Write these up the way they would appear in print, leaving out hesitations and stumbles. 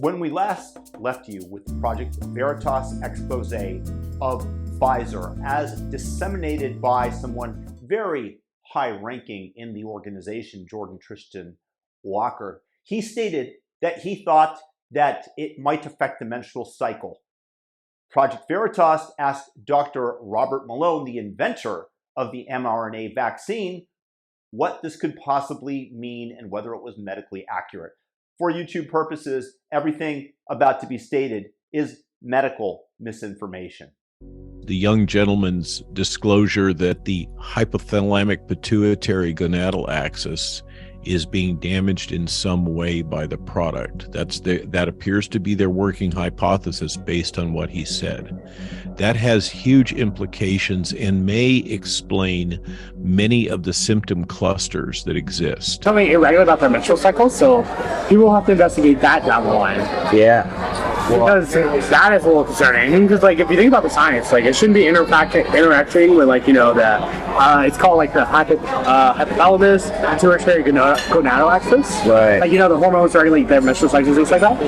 When we last left you with the Project Veritas expose of Pfizer as disseminated by someone very high-ranking in the organization, Jordan Tristan Walker, he stated that he thought that it might affect the menstrual cycle. Project Veritas asked Dr. Robert Malone, the inventor of the mRNA vaccine, what this could possibly mean and whether it was medically accurate. For YouTube purposes, everything about to be stated is medical misinformation. The young gentleman's disclosure that the hypothalamic pituitary gonadal axis is being damaged in some way by the product. That appears to be their working hypothesis based on what he said. That has huge implications and may explain many of the symptom clusters that exist. Something irregular about their menstrual cycle, so people will have to investigate that down the line. Yeah. Because that is a little concerning. Because, like, if you think about the science, like, it shouldn't be interacting with, like, you know, it's called, like, the hypothalamus pituitary gonadal axis. Right. Like, you know, the hormones regulate their menstrual cycles and things like that.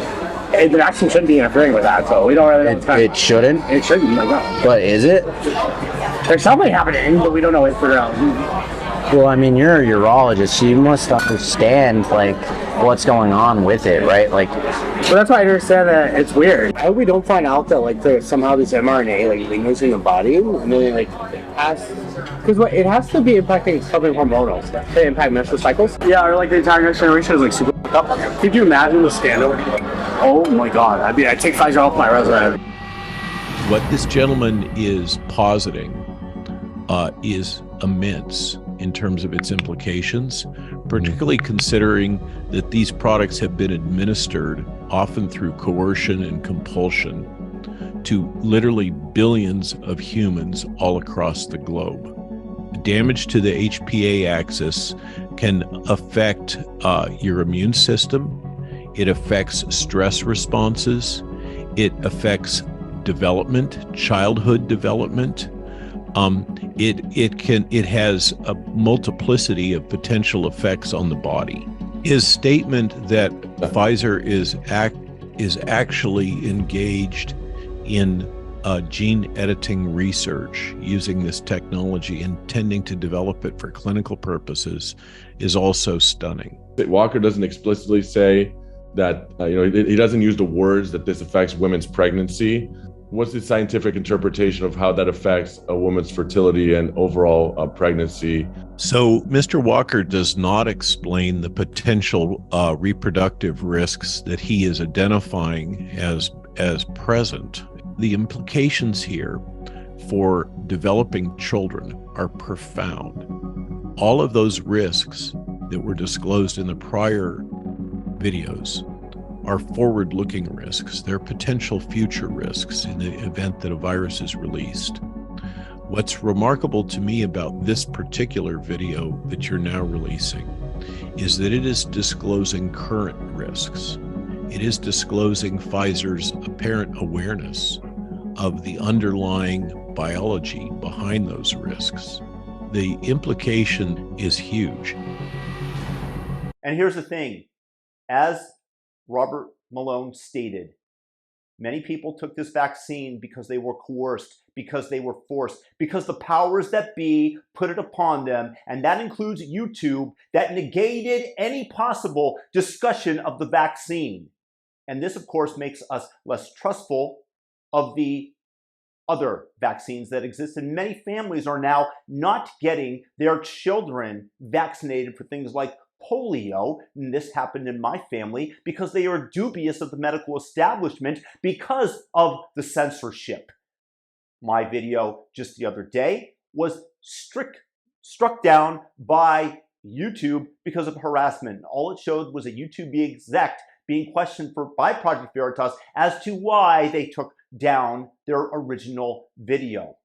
And the vaccine shouldn't be interfering with that, so we don't really know what's It shouldn't? It shouldn't, like, no. But is it? There's something happening, but we don't know what's around. Well, I mean, you're a urologist, so you must understand, like, what's going on with it, right? Like, So that's why I understand that it's weird. I hope we don't find out that, like, there's somehow this mRNA, like, lingers in the body, and then, like, because it has to be impacting something hormonal to impact menstrual cycles. Yeah, or, like, the entire next generation is, like, super up. Could you imagine the scandal? Oh my god, I mean, I'd take Pfizer off my resume. What this gentleman is positing is immense in terms of its implications, particularly considering that these products have been administered often through coercion and compulsion to literally billions of humans all across the globe. Damage to the HPA axis can affect your immune system. It affects stress responses. It affects development, childhood development. It has a multiplicity of potential effects on the body. His statement that Pfizer is actually engaged in gene editing research using this technology, intending to develop it for clinical purposes, is also stunning. Walker doesn't explicitly say that, he doesn't use the words that this affects women's pregnancy. What's the scientific interpretation of how that affects a woman's fertility and overall pregnancy? So Mr. Walker does not explain the potential reproductive risks that he is identifying as present. The implications here for developing children are profound. All of those risks that were disclosed in the prior videos are forward-looking risks. They're potential future risks in the event that a virus is released. What's remarkable to me about this particular video that you're now releasing is that it is disclosing current risks. It is disclosing Pfizer's apparent awareness of the underlying biology behind those risks. The implication is huge. And here's the thing, as Robert Malone stated, many people took this vaccine because they were coerced, because they were forced, because the powers that be put it upon them, and that includes YouTube, that negated any possible discussion of the vaccine. And this, of course, makes us less trustful of the other vaccines that exist, and many families are now not getting their children vaccinated for things like polio, and this happened in my family, because they are dubious of the medical establishment because of the censorship. My video just the other day was struck down by YouTube because of harassment. All it showed was a YouTube exec being questioned by Project Veritas as to why they took down their original video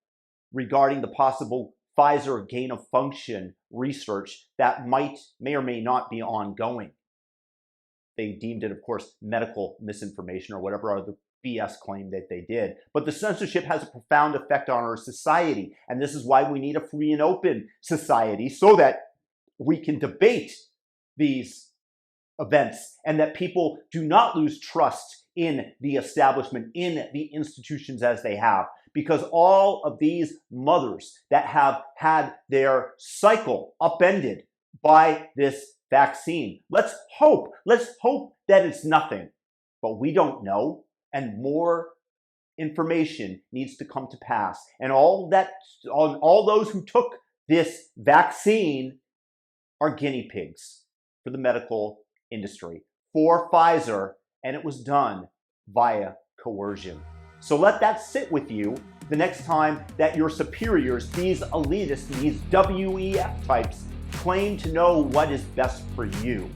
regarding the possible Pfizer gain-of-function research that may or may not be ongoing. They deemed it, of course, medical misinformation or whatever other BS claim that they did. But the censorship has a profound effect on our society, and this is why we need a free and open society so that we can debate these events, and that people do not lose trust in the establishment, in the institutions as they have. Because all of these mothers that have had their cycle upended by this vaccine, let's hope that it's nothing. But we don't know, and more information needs to come to pass. And all those who took this vaccine are guinea pigs for the medical industry, for Pfizer, and it was done via coercion. So let that sit with you the next time that your superiors, these elitists, these WEF types, claim to know what is best for you.